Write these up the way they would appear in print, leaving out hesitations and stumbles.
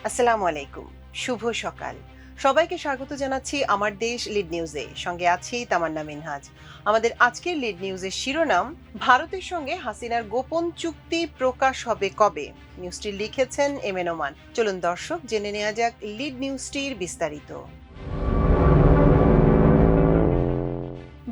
আসসালামু আলাইকুম। শুভ সকাল। সবাইকে স্বাগত জানাচ্ছি আমার দেশ লিড নিউজে। সঙ্গে আছি তামান্না মিনহাজ। আমাদের আজকের লিড নিউজের শিরোনাম, ভারতের সঙ্গে হাসিনার গোপন চুক্তি প্রকাশ হবে কবে? নিউজটি লিখেছেন এম এ নোমান। চলুন দর্শক জেনে নেওয়া যাক লিড নিউজটির বিস্তারিত।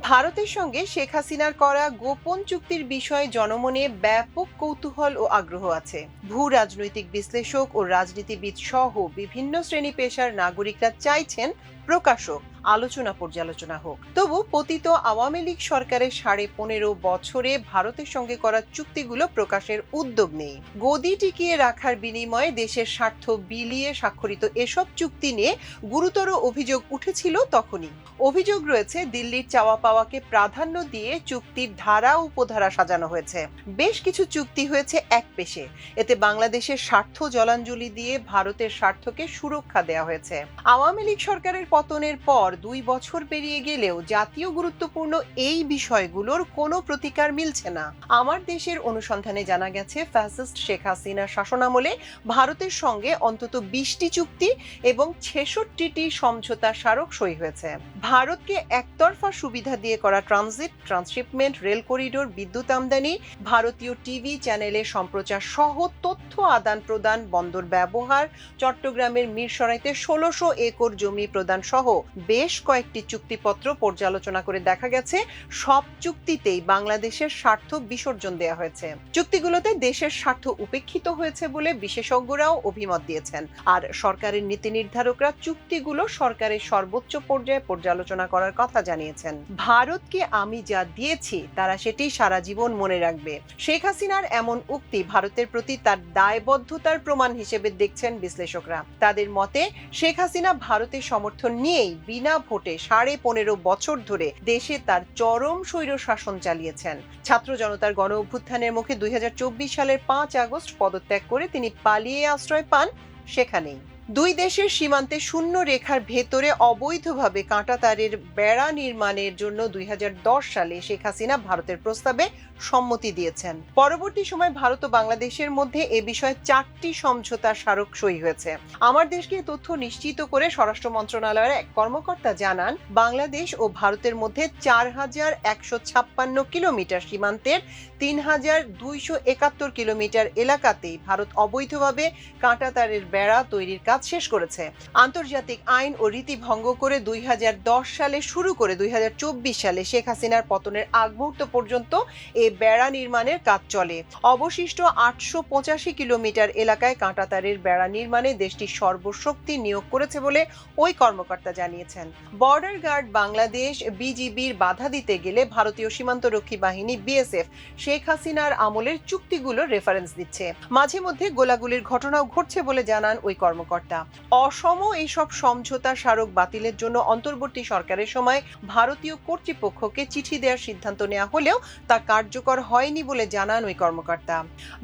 ভারতের সঙ্গে শেখ হাসিনার করা গোপন চুক্তির বিষয়ে জনমনে ব্যাপক কৌতূহল ও আগ্রহ আছে। ভূ রাজনৈতিক বিশ্লেষক ও রাজনীতিবিদ সহ বিভিন্ন শ্রেণী পেশার নাগরিকরা চাইছেন প্রকাশক আলোচনা পর্যালোচনা হোক। তবু পতিত আওয়ামী লীগ সরকারের 15.5 বছরে ভারতের সঙ্গে করা চুক্তিগুলো প্রকাশের উদ্যোগ নেই। গদি টিকিয়ে রাখার বিনিময়ে দেশের স্বার্থ বিলিয়ে স্বাক্ষরিত এসব চুক্তি নিয়ে গুরুতর অভিযোগ উঠেছিল তখনই। অভিযোগ রয়েছে দিল্লির চাওয়া পাওয়াকে প্রাধান্য দিয়ে চুক্তির ধারা উপধারা সাজানো হয়েছে। বেশ কিছু চুক্তি হয়েছে এক পেশে। এতে বাংলাদেশের স্বার্থ জলাঞ্জলি দিয়ে ভারতের স্বার্থকে সুরক্ষা দেওয়া হয়েছে। আওয়ামী লীগ সরকারের পতনের পর 2 বছর পেরিয়ে গেলেও জাতীয় গুরুত্বপূর্ণ এই বিষয়গুলোর কোনো প্রতিকার মিলছে না। আমার দেশের অনুসন্ধানে জানা গেছে, ফ্যাসিস্ট শেখ হাসিনার শাসনামলে ভারতের সঙ্গে অন্তত 20টি চুক্তি এবং 66টি সমঝোতা স্মারক সই হয়েছে। ভারতকে একতরফা সুবিধা দিয়ে করা ট্রানজিট, ট্রান্সশিপমেন্ট, রেল করিডোর, বিদ্যুৎ আমদানি, ভারতীয় টিভি চ্যানেলে সম্প্রচার সহ তথ্য আদান প্রদান, বন্দর ব্যবহার, চট্টগ্রামের মিরসরাইতে 1600 একর জমি প্রদান সহ বেশ কয়েকটি চুক্তিপত্র পর্যালোচনা করে দেখা গেছে সব চুক্তিতেই বাংলাদেশের স্বার্থ বিসর্জন দেওয়া হয়েছে। চুক্তিগুলোতে দেশের স্বার্থ উপেক্ষিত হয়েছে বলে বিশেষজ্ঞরাও অভিমত দিয়েছেন। আর সরকারের নীতি নির্ধারকরা চুক্তিগুলো সরকারের সর্বোচ্চ পর্যায়ে পর্যালোচনা করার কথা জানিয়েছেন। ভারতকে আমি যা দিয়েছি তারা সেটি সারা জীবন মনে রাখবে। শেখ হাসিনার এমন উক্তি ভারতের প্রতি তার দায়বদ্ধতার প্রমাণ হিসেবে দেখছেন বিশ্লেষকরা। তাদের মতে, শেখ হাসিনা ভারতের সমর্থন নিয়েই বিনা ভোটে 15.5 বছর ধরে দেশে তার চরম স্বৈর শাসন চালিয়েছেন। ছাত্র জনতার গণ অভ্যুত্থানের মুখে 2024 সালের 5 আগস্ট পদত্যাগ করে তিনি পালিয়ে আশ্রয় পান সেখানেই। দুই দেশের সীমান্তে শূন্য রেখার ভেতরে অবৈধভাবে কাঁটাতারের বেড়া নির্মাণের জন্য 2010 সালে শেখ হাসিনা ভারতের প্রস্তাবে সম্মতি দিয়েছেন। পরবর্তী সময় ভারত ও বাংলাদেশের মধ্যে এ বিষয়ে 4টি সমঝোতা স্মারক সই হয়েছে। আমার দেশকে তথ্য নিশ্চিত করে স্বরাষ্ট্র মন্ত্রণালয়ের এক কর্মকর্তা জানান, বাংলাদেশ ও ভারতের মধ্যে 4156 কিলোমিটার সীমান্তের 3271 কিলোমিটার এলাকাতেই ভারত অবৈধভাবে কাঁটাতারের বেড়া তৈরির কাজ শেষ করেছে। আন্তর্জাতিক আইন ও রীতি ভঙ্গ করে 2010 সালে শুরু করে 2024 সালে শেখ হাসিনার পতনের আগ মুহূর্ত পর্যন্ত এই বেড়া নির্মাণের কাজ চলে। অবশিষ্ট 885 কিলোমিটার এলাকায় কাঁটাতারের বেড়া নির্মাণে দেশটি সর্বশক্তি নিয়োগ করেছে বলে ওই কর্মকর্তা জানিয়েছেন। বর্ডার গার্ড বাংলাদেশ বিজিবির বাধা দিতে গেলে ভারতীয় সীমান্তরক্ষী বাহিনী বিএসএফ শেখ হাসিনার আমলের চুক্তিগুলো রেফারেন্স দিচ্ছে। মাঝে মধ্যে গোলাগুলির ঘটনাও ঘটছে বলে জানান ওই কর্মকর্তা। অসম এইসব সমঝোতা স্মারক বাতিলের জন্য অন্তর্বর্তী সরকারের সময় ভারতীয় কর্তৃপক্ষকে চিঠি দেওয়ার সিদ্ধান্ত নেওয়া হলেও তা কার্যকর হয়নি বলে জানান ওই কর্মকর্তা।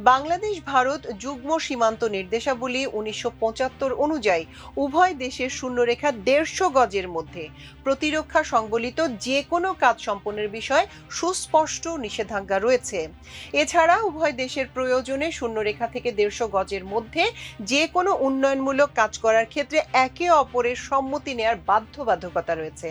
বাংলাদেশ ভারত যুগ্ম সীমান্ত নির্দেশাবলী 1975 অনুযায়ী উভয় দেশের শূন্যরেখা 150 গজের মধ্যে প্রতিরক্ষা সংবলিত যে কোনো কাজ সম্পন্নের বিষয়ে সুস্পষ্ট নিষেধাজ্ঞা রয়েছে। এছাড়া উভয় দেশের প্রয়োজনে শূন্যরেখা থেকে 150 গজের মধ্যে যে কোনো উন্নয়নমূলক কাজ করার ক্ষেত্রে একে অপরের সম্মতি নেওয়ার বাধ্যবাধকতা রয়েছে।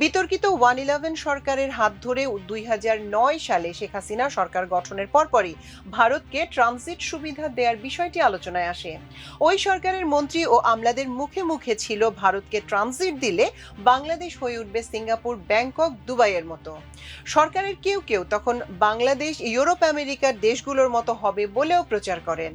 বিতর্কিত 111 সরকারের হাত ধরে 2009 সালে শেখ হাসিনা সরকার গঠনের পরপরই ভারতকে ট্রানজিট সুবিধা দেওয়ার বিষয়টি আলোচনায় আসে। ওই সরকারের মন্ত্রী ও আমলাদের মুখে মুখে ছিল, ভারতকে ট্রানজিট দিলে বাংলাদেশ হয়ে উঠবে সিঙ্গাপুর, ব্যাংকক, দুবাইয়ের মতো। সরকারের কেউ কেউ তখন বাংলাদেশ ইউরোপ আমেরিকার দেশগুলোর মতো হবে বলেও প্রচার করেন।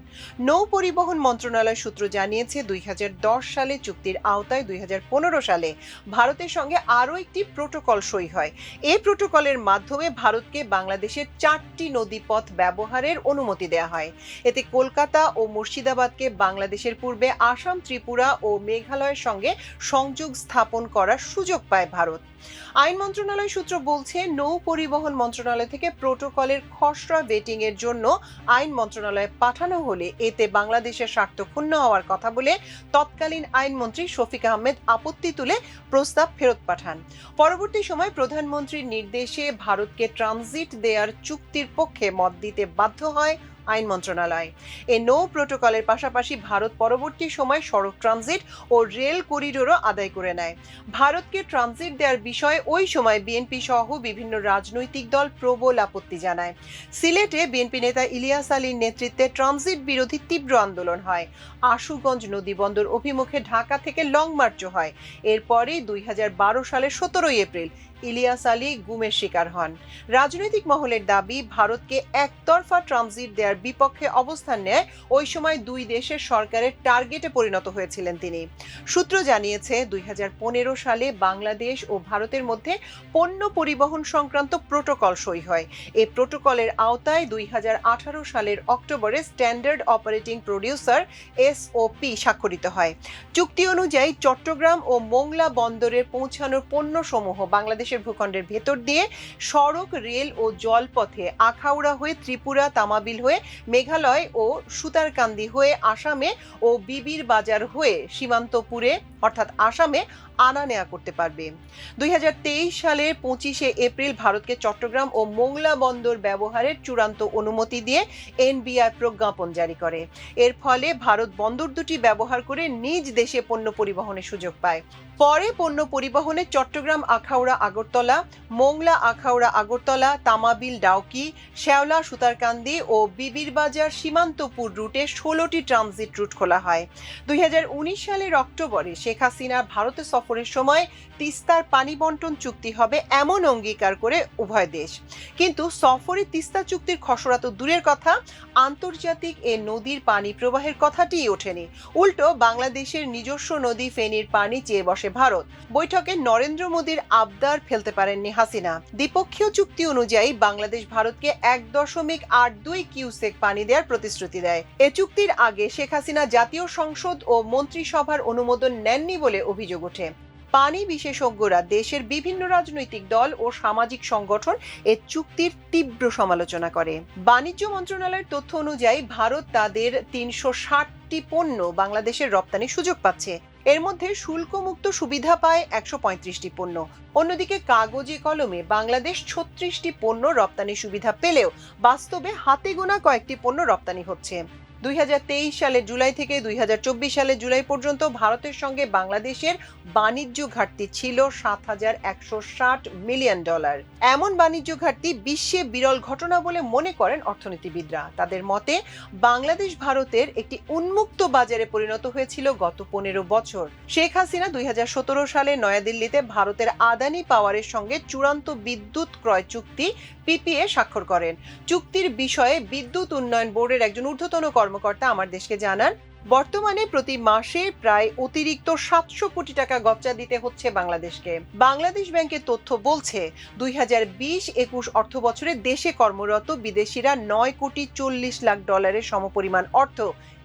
নৌ পরিবহন মন্ত্রণালয় সূত্র জানিয়েছে, 2010 সালে চুক্তির আওতায় 2015 সালে ভারতের সঙ্গে আরও একটি প্রোটোকল সই হয়। এই প্রোটোকলের মাধ্যমে ভারতকে বাংলাদেশের 4টি নদীপথ ব্যবহারের অনুমতি দেওয়া হয়। এতে কলকাতা ও মুর্শিদাবাদকে বাংলাদেশের পূর্বে আসাম, ত্রিপুরা ও মেঘালয়ের সঙ্গে সংযোগ স্থাপন করার সুযোগ পায় ভারত। আইন মন্ত্রণালয় সূত্র বলছে, নৌ পরিবহন মন্ত্রণালয় থেকে প্রোটোকলের খসড়া ভেটিং এর জন্য আইন মন্ত্রণালয়ে পাঠানো হলে এতে বাংলাদেশের স্বার্থ ক্ষুণ্ণ হওয়ার কথা বলে তৎকালীন আইনমন্ত্রী শফিক আহমেদ আপত্তি তুলে প্রস্তাব ফেরত পাঠান। পরবর্তী সময় প্রধানমন্ত্রীর নির্দেশে ভারতকে ট্রানজিট দেওয়ার চুক্তির পক্ষে মত দিতে বাধ্য হয় আইন মন্ত্রণালয়। এই নৌ প্রোটোকলের পাশাপাশি ভারত পরবর্তী সময় সড়ক ট্রানজিট ও রেল করিডোরও আদায় করে নেয়। ভারতকে ট্রানজিট দেওয়ার বিষয়ে ওই সময় বিএনপি সহ বিভিন্ন রাজনৈতিক দল প্রবল আপত্তি জানায়। সিলেটে বিএনপি নেতা ইলিয়াস আলীর নেতৃত্বে ট্রানজিট বিরোধী তীব্র আন্দোলন হয়। আশুগঞ্জ নদী বন্দর অভিমুখে ঢাকা থেকে লং মার্চও হয়। এরপরই 2012 সালের 17 এপ্রিল ইলিয়াস আলী গুমের শিকার হন। রাজনৈতিক মহলের দাবি, ভারতকে একতরফা ট্রানজিট দেওয়ার বিপক্ষে অবস্থান নেয় ওই সময় দুই দেশের সরকারের টার্গেটে পরিণত হয়েছিলেন তিনি। সূত্র জানিয়েছে, 2015 সালে বাংলাদেশ ও ভারতের মধ্যে পণ্য পরিবহন সংক্রান্ত প্রোটোকল সই হয়। এই প্রোটোকলের আওতায় 2018 সালের অক্টোবরে স্ট্যান্ডার্ড অপারেটিং প্রডিউসার এসওপি স্বাক্ষরিত হয়। চুক্তি অনুযায়ী চট্টগ্রাম ও মোংলা বন্দরে পৌঁছানোর পণ্যসমূহ বাংলাদেশের ভূখণ্ডের ভেতর দিয়ে সড়ক, রেল ও জলপথে আখাউড়া হয়ে ত্রিপুরা, তামাবিল হয়ে মেঘালয় ও সুতারকান্দি হয়ে আসামে ও বিবির বাজার হয়ে সীমান্তপুরে অর্থাৎ আসামে আনা নেয়া করতে পারবে। 2023 সালের 25 এপ্রিল ভারতকে চট্টগ্রাম ও মোংলা বন্দর ব্যবহারের চূড়ান্ত অনুমতি দিয়ে এনবিআর প্রজ্ঞাপন জারি করে। এর ফলে ভারত বন্দর দুটি ব্যবহার করে নিজ দেশে পণ্য পরিবহনের সুযোগ পায়। পরে পণ্য পরিবহনে চট্টগ্রাম আখাউড়া আগরতলা, মোংলা আখাউড়া আগরতলা, তামাবিল ডাউকি, শেওলা সুতারকান্দি ও বিবির বাজার সীমান্তপুর রুটে 16টি ট্রানজিট রুট খোলা হয়। 2019 সালের অক্টোবরে শেখ হাসিনা ভারতে সফরের সময় তিস্তার পানি বন্টন চুক্তি হবে এমন অঙ্গীকার করে উভয় দেশ। কিন্তু সফরে তিস্তা চুক্তির খসড়া তো দূরের কথা, আন্তর্জাতিক এ নদীর পানি প্রবাহের কথাটিই ওঠেনি। উল্টো বাংলাদেশের নিজস্ব নদী ফেনীর পানি চেয়ে বসে ভারত। বৈঠকে নরেন্দ্র মোদীর আবদার ফেলতে পারেননি হাসিনা। দ্বিপক্ষীয় চুক্তি অনুযায়ী বাংলাদেশ ভারতকে 1.82 কিউসেক পানি দেওয়ার প্রতিশ্রুতি দেয়। এ চুক্তির আগে শেখ হাসিনা জাতীয় সংসদ ও মন্ত্রিসভার অনুমোদন নেননি বলে অভিযোগ ওঠে। পানি বিশেষজ্ঞরা, দেশের বিভিন্ন রাজনৈতিক দল ও সামাজিক সংগঠন এ চুক্তির তীব্র সমালোচনা করে। বাণিজ্য মন্ত্রণালয়ের তথ্য অনুযায়ী ভারত তাদের 360টি পণ্য বাংলাদেশের রপ্তানির সুযোগ পাচ্ছে। এর মধ্যে শুল্কমুক্ত সুবিধা পায় 135টি পণ্য। অন্যদিকে কাগজে কলমে বাংলাদেশ 36টি পণ্য রপ্তানির সুবিধা পেলেও বাস্তবে হাতে গোনা কয়েকটি পণ্য রপ্তানি হচ্ছে। 2023 সালের জুলাই থেকে 2024 সালের জুলাই পর্যন্ত ভারতের সঙ্গে বাংলাদেশের বাণিজ্য ঘাটতি ছিল $7,160 মিলিয়ন। এমন বাণিজ্য ঘাটতি বিশ্বে বিরল ঘটনা বলে মনে করেন অর্থনীতিবিদরা। তাদের মতে, বাংলাদেশ ভারতের একটি উন্মুক্ত বাজারে পরিণত হয়েছিল গত 15 বছর। শেখ হাসিনা 2017 সালে নয়াদিল্লিতে ভারতের আদানি পাওয়ারের সঙ্গে চূড়ান্ত বিদ্যুৎ ক্রয় চুক্তি পিপিএ স্বাক্ষর করেন। চুক্তির বিষয়ে বিদ্যুৎ উন্নয়ন বোর্ডের একজন ঊর্ধ্বতন কর্মকর্তা আমার দেশকে জানান, বর্তমানে প্রতি মাসে প্রায় অতিরিক্ত 700 কোটি টাকা গচ্চা দিতে হচ্ছে বাংলাদেশকে। বাংলাদেশ ব্যাংকের তথ্য বলছে, 2020-21 অর্থ বছরে দেশে কর্মরত বিদেশিরা $9,40,00,000 সমপরিমাণ অর্থ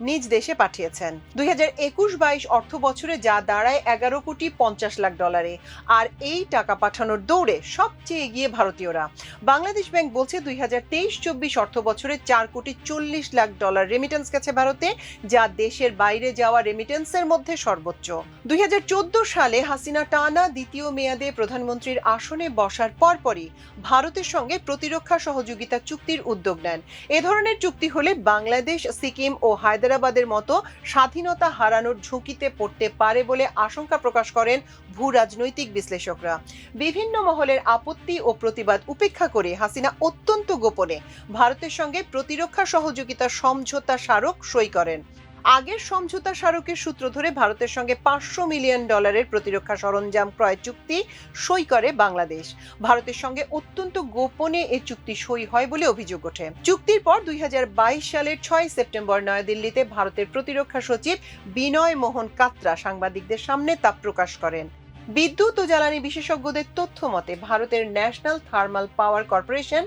নিজ দেশে পাঠিয়েছেন। 2021-22 অর্থ বছরে যা দাঁড়ায় $11,50,00,000। আর এই টাকা পাঠানোর দৌড়ে সবচেয়ে এগিয়ে ভারতীয়রা। বাংলাদেশ ব্যাংক বলছে, 2023-24 অর্থ বছরে $4,40,00,000 রেমিটেন্স গেছে ভারতে, যা দেশের বাইরে যাওয়া রেমিটেন্সের মধ্যে সর্বোচ্চ। 2014 সালে হাসিনা টানা দ্বিতীয় মেয়াদে প্রধানমন্ত্রীর আসনে বসার পরপরই ভারতের সঙ্গে প্রতিরক্ষা সহযোগিতা চুক্তির উদ্যোগ নেন। এ ধরনের চুক্তি হলে বাংলাদেশ, সিকিম ও হায়দ্রাবাদের মতো স্বাধীনতা হারানোর ঝুঁকিতে পড়তে পারে বলে আশঙ্কা প্রকাশ করেন ভূ রাজনৈতিক বিশ্লেষকরা। বিভিন্ন মহলের আপত্তি ও প্রতিবাদ উপেক্ষা করে হাসিনা অত্যন্ত গোপনে ভারতের সঙ্গে প্রতিরক্ষা সহযোগিতা সমঝোতা স্মারক সই করেন। আগের সমঝোতা স্মারকের সূত্র ধরে ভারতের সঙ্গে $500 মিলিয়ন প্রতিরক্ষা সরঞ্জাম ক্রয় চুক্তি সই করে বাংলাদেশ। ভারতের সঙ্গে অত্যন্ত গোপনে এই চুক্তি সই হয় বলে অভিযোগ ওঠে। চুক্তির পর 2022 সালের 6 সেপ্টেম্বর নয়াদিল্লিতে ভারতের প্রতিরক্ষা সচিব বিনয় মোহন কাত্রা সাংবাদিকদের সামনে তা প্রকাশ করেন। বিদ্যুৎ ও জ্বালানি বিশেষজ্ঞদের তথ্য মতে, ভারতের national thermal power corporation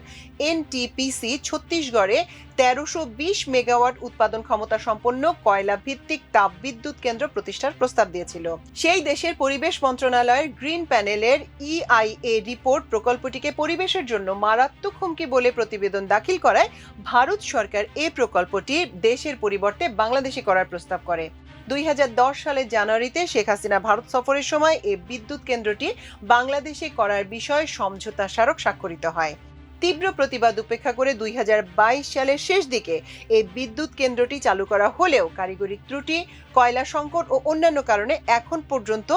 NTPC ছত্তিশগড়ে 1320 মেগাওয়াট উৎপাদন ক্ষমতা সম্পন্ন কয়লা ভিত্তিক তাপ বিদ্যুৎ কেন্দ্র প্রতিষ্ঠার প্রস্তাব দিয়েছিল। সেই দেশের পরিবেশ মন্ত্রণালয়ের গ্রিন প্যানেলের ইআইএ রিপোর্ট প্রকল্পটিকে পরিবেশের জন্য মারাত্মক হুমকি বলে প্রতিবেদন দাখিল করায় ভারত সরকার এই প্রকল্পটি দেশের পরিবর্তে বাংলাদেশে করার প্রস্তাব করে। 2010 সালের জানুয়ারিতে শেখ হাসিনা ভারত সফরের সময় এই বিদ্যুৎ কেন্দ্রটি বাংলাদেশে করার বিষয়ে সমঝোতা স্মারক স্বাক্ষরিত হয়। তীব্র প্রতিবাদ উপেক্ষা করে 2022 সালের শেষ দিকে এই বিদ্যুৎ কেন্দ্রটি চালু করা হলেও কারিগরি ত্রুটি, কয়লা সংকট ও অন্যান্য কারণে এখন পর্যন্ত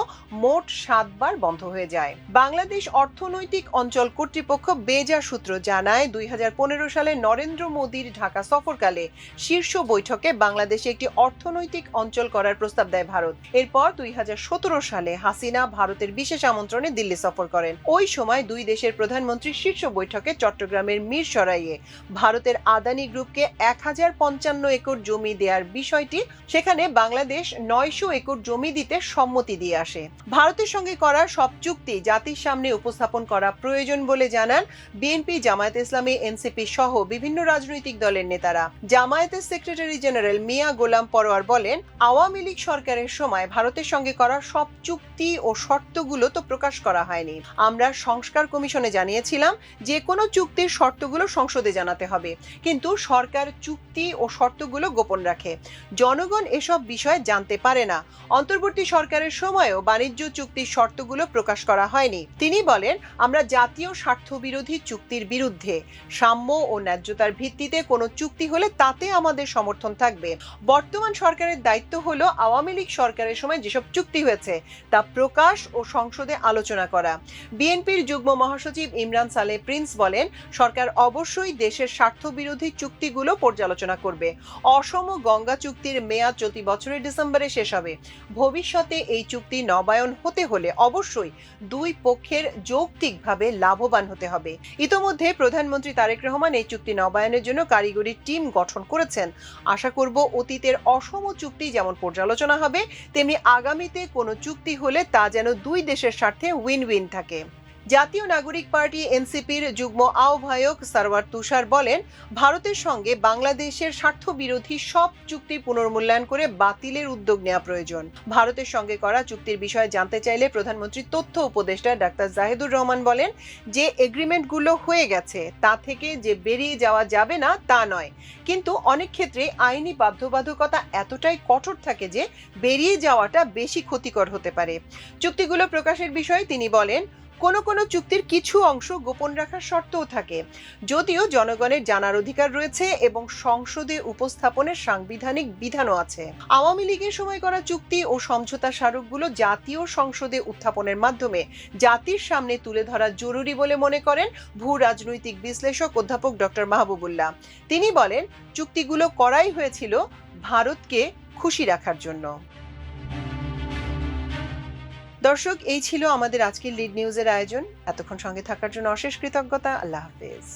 মোট 7 বার বন্ধ হয়ে যায়। বাংলাদেশ অর্থনৈতিক অঞ্চল কর্তৃপক্ষ বেজা সূত্র জানায়, 2015 সালে নরেন্দ্র মোদীর ঢাকা সফরকালে শীর্ষ বৈঠকে বাংলাদেশে একটি অর্থনৈতিক অঞ্চল করার প্রস্তাব দেয় ভারত। এরপর 2017 সালে হাসিনা ভারতের বিশেষ আমন্ত্রণে দিল্লি সফর করেন। ওই সময় দুই দেশের প্রধানমন্ত্রী শীর্ষ বৈঠকে চট্টগ্রামের মিরসরাইয়ে ভারতের আদানি গ্রুপকে 1055 একর জমি দেওয়ার বিষয়টি, সেখানে বাংলাদেশ 900 একর জমি দিতে সম্মতি দিয়ে আসে। ভারতের সঙ্গে করা সব চুক্তি জাতির সামনে উপস্থাপন করা প্রয়োজন বলে জানান বিএনপি, জামায়াতে ইসলামী, এনসিপি সহ বিভিন্ন রাজনৈতিক দলের নেতারা। জামায়াতের সেক্রেটারি জেনারেল মিয়া গোলাম পরোয়ার বলেন, আওয়ামী লীগ সরকারের সময় ভারতের সঙ্গে করা সব চুক্তি ও শর্তগুলো তো প্রকাশ করা হয়নি। আমরা সংস্কার কমিশনে জানিয়েছিলাম যে কোনো চুক্তির শর্তগুলো সংসদে জানাতে হবে, কিন্তু সরকার চুক্তি ও শর্তগুলো গোপন রাখে। জনগণ এসব বিষয় জানতে পারে না। অন্তর্বর্তী সরকারের সময়ও বাণিজ্য চুক্তির শর্তগুলো প্রকাশ করা হয়নি। তিনি বলেন, আমরা জাতীয় স্বার্থ বিরোধী চুক্তির বিরুদ্ধে। সাম্য ও ন্যায্যতার ভিত্তিতে কোনো চুক্তি হলে তাতে আমাদের সমর্থন থাকবে। বর্তমান সরকারের দায়িত্ব হলো আওয়ামী লীগ সরকারের সময় যেসব চুক্তি হয়েছে তা প্রকাশ ও সংসদে আলোচনা করা। বিএনপির যুগ্ম মহাসচিব ইমরান সালেহ প্রিন্স বলেন, সরকার অবশ্যই দেশের স্বার্থ বিরোধী চুক্তিগুলো পর্যালোচনা করবে। অসম গঙ্গা চুক্তির মেয়াদ চলতি বছরের ডিসেম্বরে শেষ হবে। ভবিষ্যতে এই চুক্তি নবায়ন হতে হলে অবশ্যই দুই পক্ষের যৌক্তিকভাবে লাভবান হতে হবে। ইতোমধ্যে প্রধানমন্ত্রী তারেক রহমান এই চুক্তি নবায়নের জন্য কারিগরি টিম গঠন করেছেন। আশা করব অতীতের অসম চুক্তি যেমন পর্যালোচনা হবে, তেমনি আগামীতে কোনো চুক্তি হলে তা যেন দুই দেশের স্বার্থে উইন উইন থাকে। জাতীয় নাগরিক পার্টি এনসিপির যুগ্ম আহ্বায়ক সরওয়ার তুষার বলেন, ভারতের সঙ্গে বাংলাদেশের স্বার্থ বিরোধী সব চুক্তি পুনর্মূল্যায়ন করে বাতিলের উদ্যোগ নেওয়া প্রয়োজন। ভারতের সঙ্গে করা চুক্তির বিষয়ে জানতে চাইলে প্রধানমন্ত্রীর তথ্য উপদেষ্টা ডাক্তার জাহিদুর রহমান বলেন, যে এগ্রিমেন্টগুলো হয়ে গেছে তা থেকে যে বেরিয়ে যাওয়া যাবে না তা নয়, কিন্তু অনেক ক্ষেত্রে আইনি বাধ্যবাধকতা এতটাই কঠোর থাকে যে বেরিয়ে যাওয়াটা বেশি ক্ষতিকর হতে পারে। চুক্তিগুলো প্রকাশের বিষয়ে তিনি বলেন, কোনো চুক্তির কিছু অংশ গোপন রাখার শর্তও থাকে, যদিও জনগণের জানার অধিকার রয়েছে এবং সংসদে উপস্থাপনের সাংবিধানিক বিধানও আছে। আওয়ামী লীগের সময় করা চুক্তি ও সমঝোতা স্মারকগুলো জাতীয় সংসদে উত্থাপনের মাধ্যমে জাতির সামনে তুলে ধরা জরুরি বলে মনে করেন ভূ রাজনৈতিক বিশ্লেষক অধ্যাপক ডক্টর মাহবুবুল্লাহ। তিনি বলেন, চুক্তিগুলো করাই হয়েছিল ভারতকে খুশি রাখার জন্য। দর্শক, এই ছিল আমাদের আজকের লিড নিউজের আয়োজন। এতক্ষণ সঙ্গে থাকার জন্য অশেষ কৃতজ্ঞতা। আল্লাহ হাফেজ।